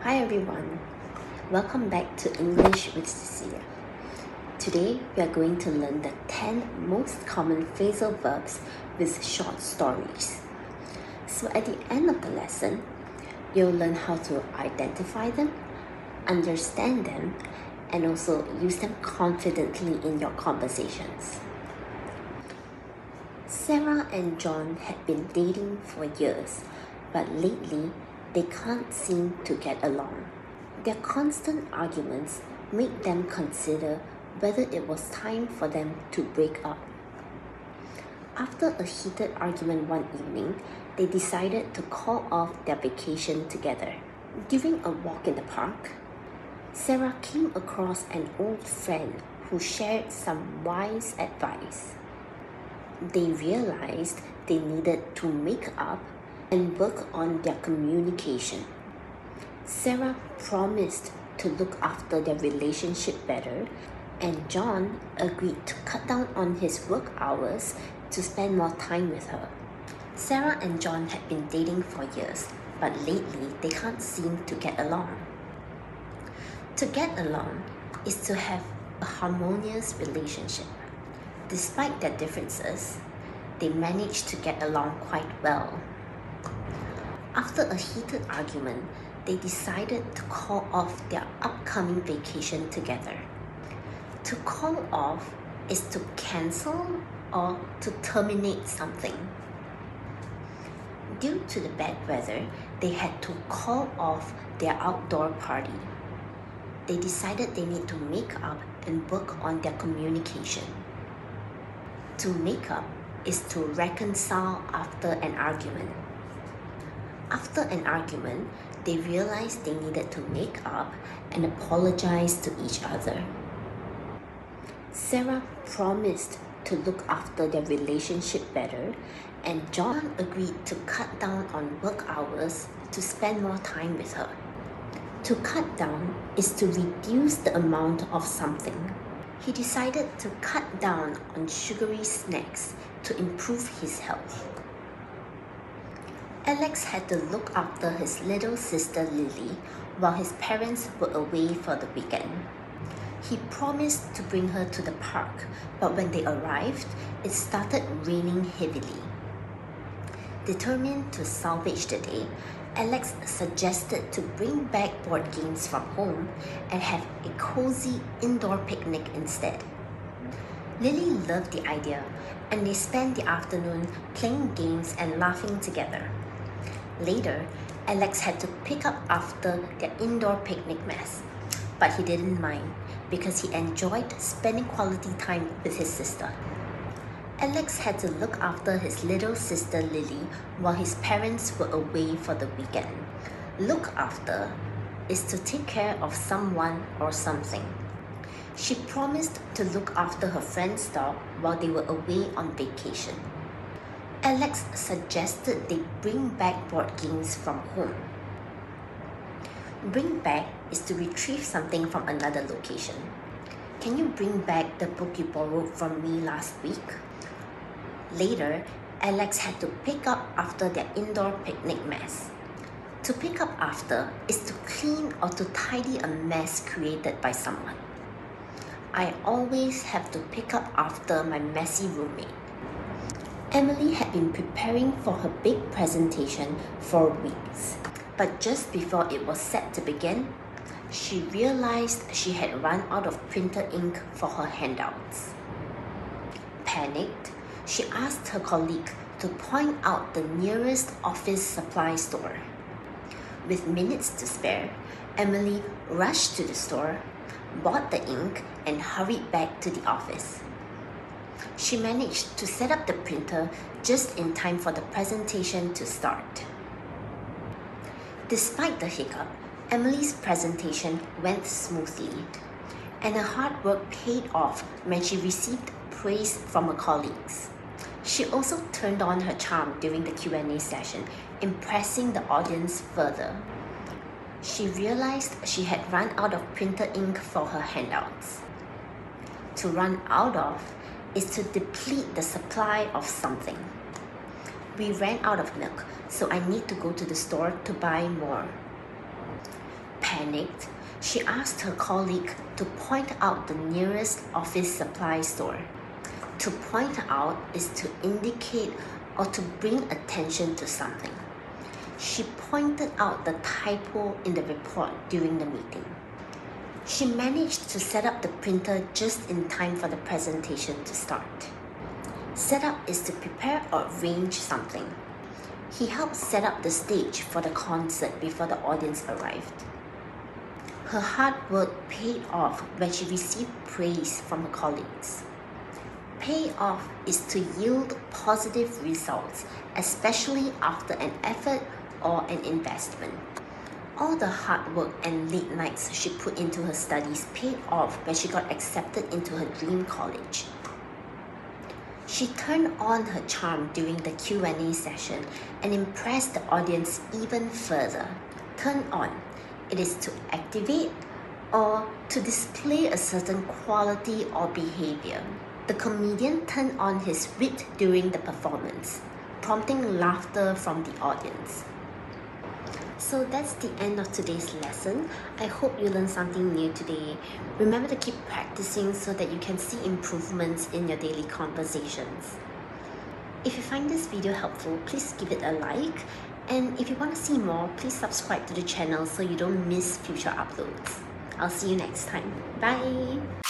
Hi everyone, welcome back to English with Cecilia. Today we are going to learn the 10 most common phrasal verbs with short stories. So at the end of the lesson, you'll learn how to identify them, understand them, and also use them confidently in your conversations. Sarah and John had been dating for years, but lately they can't seem to get along. Their constant arguments made them consider whether it was time for them to break up. After a heated argument one evening, they decided to call off their vacation together. During a walk in the park, Sarah came across an old friend who shared some wise advice. They realized they needed to make up and work on their communication. Sarah promised to look after their relationship better, and John agreed to cut down on his work hours to spend more time with her. Sarah and John had been dating for years, but lately they can't seem to get along. To get along is to have a harmonious relationship. Despite their differences, they managed to get along quite well. After a heated argument, they decided to call off their upcoming vacation together. To call off is to cancel or to terminate something. Due to the bad weather, they had to call off their outdoor party. They decided they need to make up and work on their communication. To make up is to reconcile after an argument. After an argument, they realized they needed to make up and apologize to each other. Sarah promised to look after their relationship better, and John agreed to cut down on work hours to spend more time with her. To cut down is to reduce the amount of something. He decided to cut down on sugary snacks to improve his health. Alex had to look after his little sister Lily while his parents were away for the weekend. He promised to bring her to the park, but when they arrived, it started raining heavily. Determined to salvage the day, Alex suggested to bring back board games from home and have a cozy indoor picnic instead. Lily loved the idea, and they spent the afternoon playing games and laughing together. Later, Alex had to pick up after their indoor picnic mess, but he didn't mind because he enjoyed spending quality time with his sister. Alex had to look after his little sister Lily while his parents were away for the weekend. Look after is to take care of someone or something. She promised to look after her friend's dog while they were away on vacation. Alex suggested they bring back board games from home. Bring back is to retrieve something from another location. Can you bring back the book you borrowed from me last week? Later, Alex had to pick up after their indoor picnic mess. To pick up after is to clean or to tidy a mess created by someone. I always have to pick up after my messy roommate. Emily had been preparing for her big presentation for weeks, but just before it was set to begin, she realized she had run out of printer ink for her handouts. Panicked, she asked her colleague to point out the nearest office supply store. With minutes to spare, Emily rushed to the store, bought the ink, and hurried back to the office. She managed to set up the printer just in time for the presentation to start. Despite the hiccup, Emily's presentation went smoothly, and her hard work paid off when she received praise from her colleagues. She also turned on her charm during the Q&A session, impressing the audience further. She realized she had run out of printer ink for her handouts. To run out of is to deplete the supply of something. We ran out of milk, so I need to go to the store to buy more. Panicked, she asked her colleague to point out the nearest office supply store. To point out is to indicate or to bring attention to something. She pointed out the typo in the report during the meeting. She managed to set up the printer just in time for the presentation to start. Set up is to prepare or arrange something. He helped set up the stage for the concert before the audience arrived. Her hard work paid off when she received praise from her colleagues. Pay off is to yield positive results, especially after an effort or an investment. All the hard work and late nights she put into her studies paid off when she got accepted into her dream college. She turned on her charm during the Q&A session and impressed the audience even further. Turn on. It is to activate or to display a certain quality or behavior. The comedian turned on his wit during the performance, prompting laughter from the audience. So that's the end of today's lesson. I hope you learned something new today. Remember to keep practicing so that you can see improvements in your daily conversations. If you find this video helpful, please give it a like. And if you want to see more, please subscribe to the channel so you don't miss future uploads. I'll see you next time. Bye!